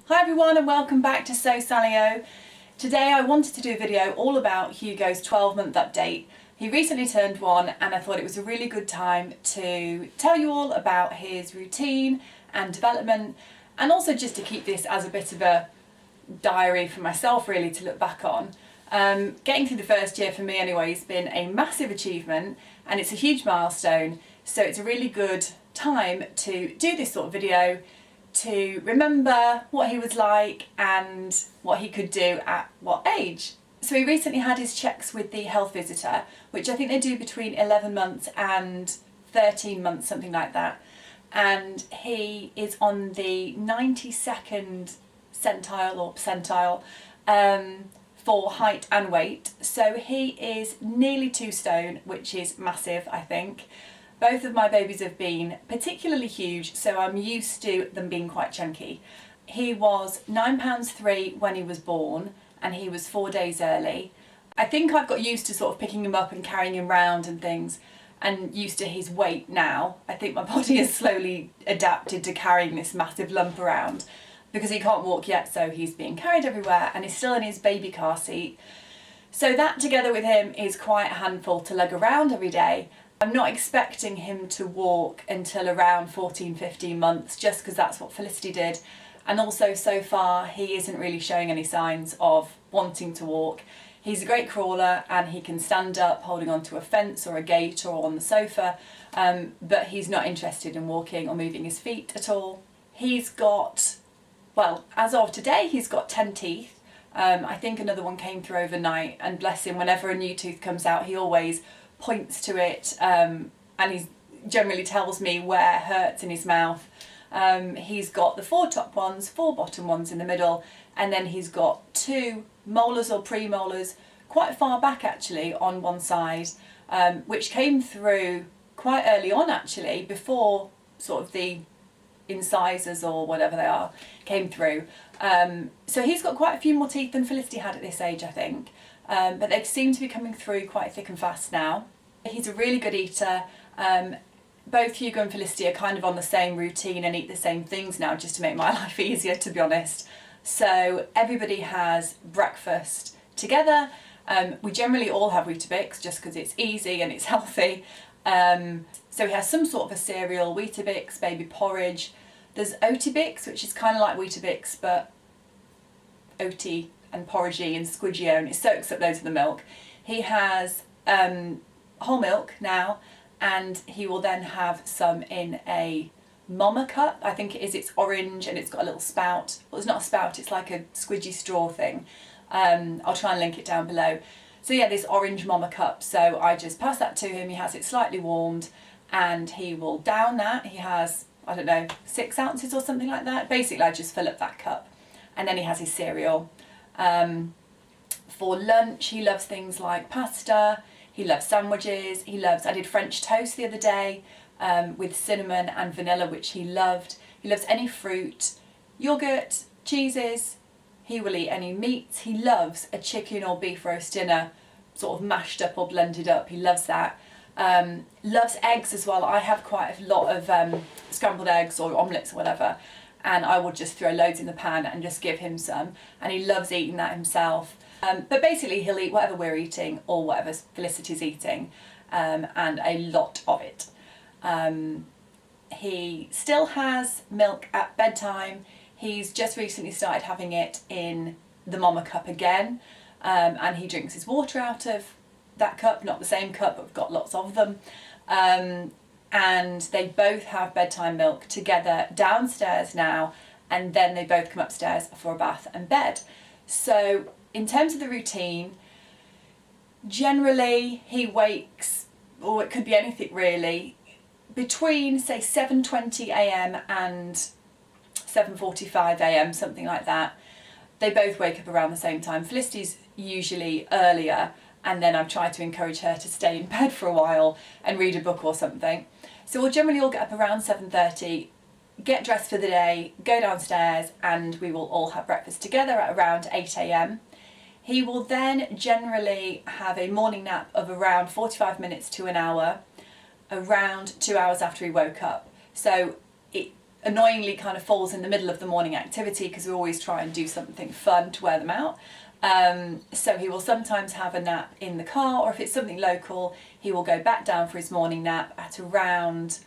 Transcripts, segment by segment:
Hi everyone and welcome back to Sallyo. Today I wanted to do a video all about Hugo's 12-month update. He recently turned 1 and I thought it was a really good time to tell you all about his routine and development, and also just to keep this as a bit of a diary for myself really to look back on. Getting through the first year for me anyway has been a massive achievement and it's a huge milestone, so it's a really good time to do this sort of video to remember what he was like and what he could do at what age. So he recently had his checks with the health visitor, which I think they do between 11 months and 13 months, something like that. And he is on the 92nd centile or percentile for height and weight. So he is nearly 2 stone, which is massive, I think. Both of my babies have been particularly huge, so I'm used to them being quite chunky. He was £9.3 when he was born, and he was 4 days early. I think I've got used to sort of picking him up and carrying him around and things, and used to his weight now. I think my body has slowly adapted to carrying this massive lump around, because he can't walk yet, so he's being carried everywhere, and he's still in his baby car seat. So that together with him is quite a handful to lug around every day. I'm not expecting him to walk until around 14-15 months, just because that's what Felicity did. And also so far he isn't really showing any signs of wanting to walk. He's a great crawler and he can stand up holding onto a fence or a gate or on the sofa, but he's not interested in walking or moving his feet at all. He's got, well, as of today, he's got 10 teeth. I think another one came through overnight, and bless him, whenever a new tooth comes out he always points to it, and he generally tells me where it hurts in his mouth. He's got the 4 top ones, 4 bottom ones in the middle, and then he's got 2 molars or premolars quite far back actually on one side, which came through quite early on actually, before sort of the incisors or whatever they are came through. So he's got quite a few more teeth than Felicity had at this age, I think. But they seem to be coming through quite thick and fast now. He's a really good eater. Both Hugo and Felicity are kind of on the same routine and eat the same things now, just to make my life easier, to be honest. So everybody has breakfast together. We generally all have Weetabix just because it's easy and it's healthy. So he has some sort of a cereal, Weetabix, baby porridge. There's Oatibix, which is kind of like Weetabix but oaty and porridgey and squidgio, and it soaks up loads of the milk. He has whole milk now, and he will then have some in a mama cup. I think it is, it's orange and it's got a little spout. Well, it's not a spout, it's like a squidgy straw thing. I'll try and link it down below. So yeah, this orange mama cup, so I just pass that to him. He has it slightly warmed and he will down that. He has, I don't know, 6 ounces or something like that. Basically I just fill up that cup, and then he has his cereal. For lunch he loves things like pasta, he loves sandwiches, I did French toast the other day with cinnamon and vanilla, which he loved. He loves any fruit, yogurt, cheeses, he will eat any meats. He loves a chicken or beef roast dinner, sort of mashed up or blended up, he loves that. Loves eggs as well. I have quite a lot of scrambled eggs or omelettes or whatever, and I will just throw loads in the pan and just give him some, and he loves eating that himself. But basically he'll eat whatever we're eating or whatever Felicity's eating, and a lot of it. He still has milk at bedtime. He's just recently started having it in the mama cup again, and he drinks his water out of that cup, not the same cup, but we've got lots of them. And they both have bedtime milk together downstairs now, and then they both come upstairs for a bath and bed. So in terms of the routine, generally he wakes, or it could be anything really, between say 7:20 a.m. and 7:45 a.m, something like that. They both wake up around the same time. Felicity's usually earlier, and then I've tried to encourage her to stay in bed for a while and read a book or something. So we'll generally all get up around 7:30, get dressed for the day, go downstairs, and we will all have breakfast together at around 8 a.m. He will then generally have a morning nap of around 45 minutes to an hour, around 2 hours after he woke up. So annoyingly kind of falls in the middle of the morning activity because we always try and do something fun to wear them out. So he will sometimes have a nap in the car, or if it's something local, he will go back down for his morning nap at around,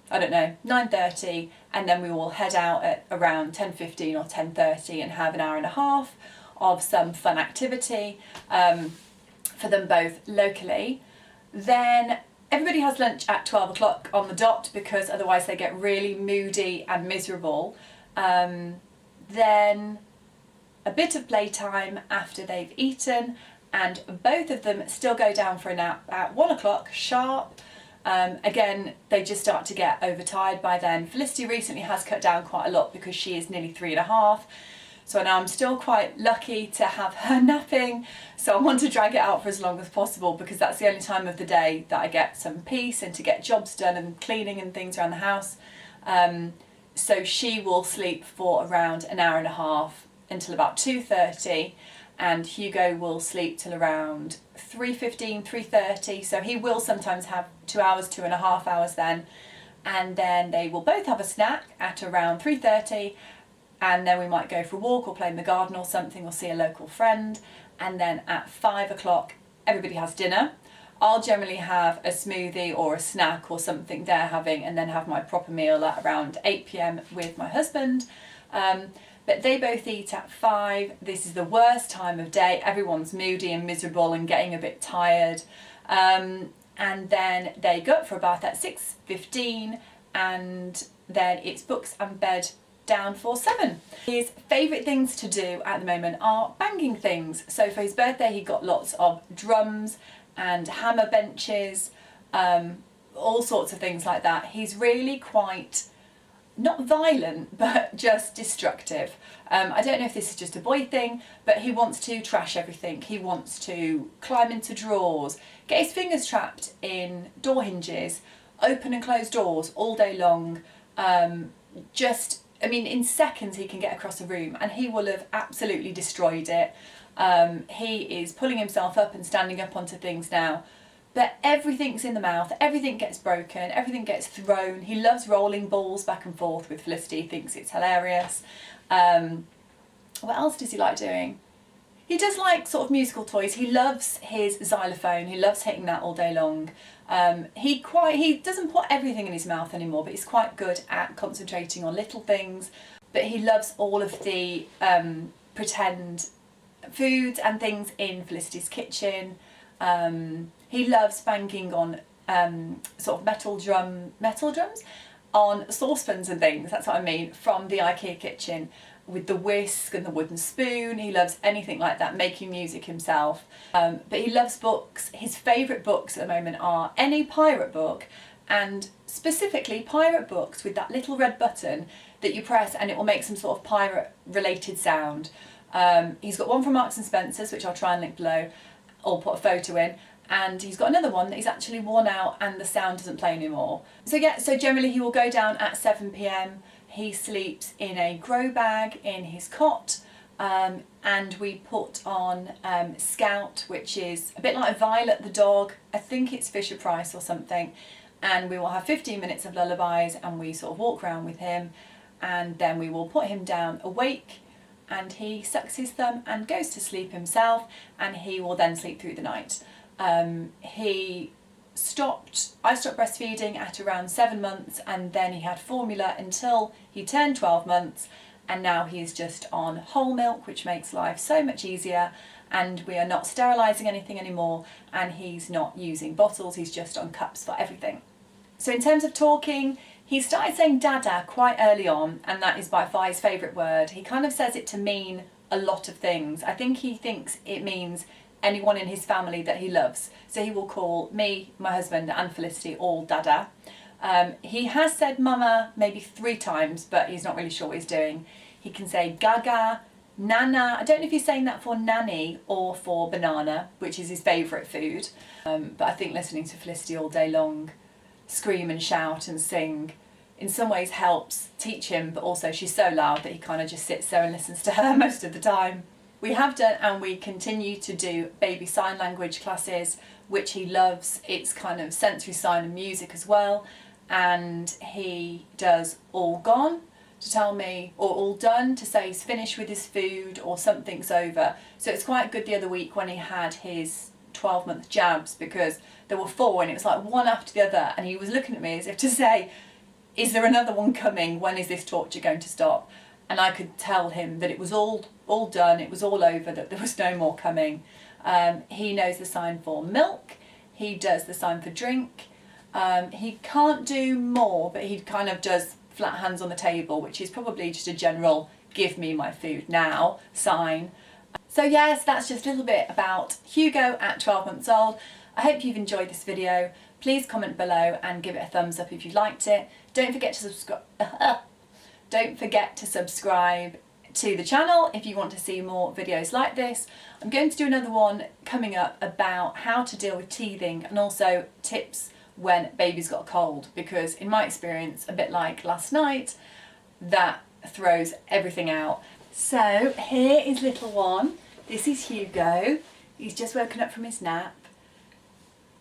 I don't know, 9:30, and then we will head out at around 10:15 or 10:30 and have an hour and a half of some fun activity for them both locally. Then everybody has lunch at 12 o'clock on the dot because otherwise they get really moody and miserable. Then a bit of playtime after they've eaten, and both of them still go down for a nap at 1 o'clock sharp. Again, they just start to get overtired by then. Felicity recently has cut down quite a lot because she is nearly 3.5. So now I'm still quite lucky to have her napping. So I want to drag it out for as long as possible because that's the only time of the day that I get some peace and to get jobs done and cleaning and things around the house. So she will sleep for around an hour and a half until about 2:30, and Hugo will sleep till around 3:15, 3:30. So he will sometimes have 2 hours, 2.5 hours then. And then they will both have a snack at around 3:30. And then we might go for a walk or play in the garden or something, or see a local friend. And then at 5 o'clock, everybody has dinner. I'll generally have a smoothie or a snack or something they're having, and then have my proper meal at around 8 p.m. with my husband. But they both eat at 5. This is the worst time of day. Everyone's moody and miserable and getting a bit tired. And then they go up for a bath at 6:15, and then it's books and bed down for 7. His favourite things to do at the moment are banging things. So for his birthday he got lots of drums and hammer benches, all sorts of things like that. He's really quite, not violent, but just destructive. I don't know if this is just a boy thing, but he wants to trash everything. He wants to climb into drawers, get his fingers trapped in door hinges, open and close doors all day long. In seconds he can get across a room and he will have absolutely destroyed it. He is pulling himself up and standing up onto things now. But everything's in the mouth, everything gets broken, everything gets thrown. He loves rolling balls back and forth with Felicity, he thinks it's hilarious. What else does he like doing? He does like sort of musical toys. He loves his xylophone, he loves hitting that all day long. He doesn't put everything in his mouth anymore, but he's quite good at concentrating on little things. But he loves all of the pretend foods and things in Felicity's kitchen. He loves banging on sort of metal drums on saucepans and things, that's what I mean, from the IKEA kitchen, with the whisk and the wooden spoon. He loves anything like that, making music himself. But he loves books. His favourite books at the moment are any pirate book, and specifically pirate books with that little red button that you press and it will make some sort of pirate related sound. He's got one from Marks and Spencer's, which I'll try and link below, or put a photo in. And he's got another one that he's actually worn out and the sound doesn't play anymore. So generally he will go down at 7 p.m. He sleeps in a grow bag in his cot, and we put on Scout, which is a bit like Violet the dog. I think it's Fisher Price or something. And we will have 15 minutes of lullabies and we sort of walk around with him, and then we will put him down awake and he sucks his thumb and goes to sleep himself, and he will then sleep through the night. I stopped breastfeeding at around 7 months, and then he had formula until he turned 12 months, and now he is just on whole milk, which makes life so much easier, and we are not sterilising anything anymore, and he's not using bottles, he's just on cups for everything. So in terms of talking, he started saying dada quite early on, and that is by far his favourite word. He kind of says it to mean a lot of things. I think he thinks it means anyone in his family that he loves. So he will call me, my husband and Felicity all dada. He has said mama maybe 3 times, but he's not really sure what he's doing. He can say gaga, nana. I don't know if he's saying that for nanny or for banana, which is his favourite food. But I think listening to Felicity all day long scream and shout and sing in some ways helps teach him, but also she's so loud that he kind of just sits there and listens to her most of the time. We have done and we continue to do baby sign language classes, which he loves. It's kind of sensory sign and music as well. and he does all gone to tell me, or all done to say he's finished with his food or something's over. So it's quite good the other week when he had his 12-month jabs, because there were 4 and it was like one after the other, and he was looking at me as if to say, is there another one coming? When is this torture going to stop? And I could tell him that it was all done, it was all over, that there was no more coming. He knows the sign for milk, he does the sign for drink. He can't do more, but he kind of does flat hands on the table, which is probably just a general give me my food now sign. So yes, that's just a little bit about Hugo at 12 months old. I hope you've enjoyed this video. Please comment below and give it a thumbs up if you liked it. Don't forget to subscribe. Don't forget to subscribe to the channel if you want to see more videos like this. I'm going to do another one coming up about how to deal with teething, and also tips when baby's got a cold, because in my experience, a bit like last night, that throws everything out. So here is little one. This is Hugo. He's just woken up from his nap.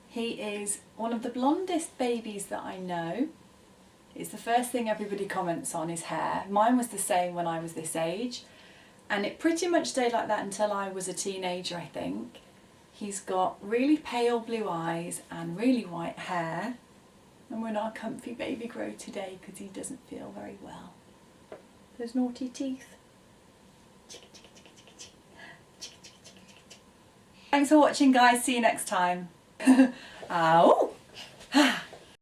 He is one of the blondest babies that I know. It's the first thing everybody comments on, his hair. Mine was the same when I was this age, and it pretty much stayed like that until I was a teenager, I think. He's got really pale blue eyes and really white hair, and we're in our comfy baby grow today because he doesn't feel very well. Those naughty teeth. Thanks for watching, guys. See you next time. Ow!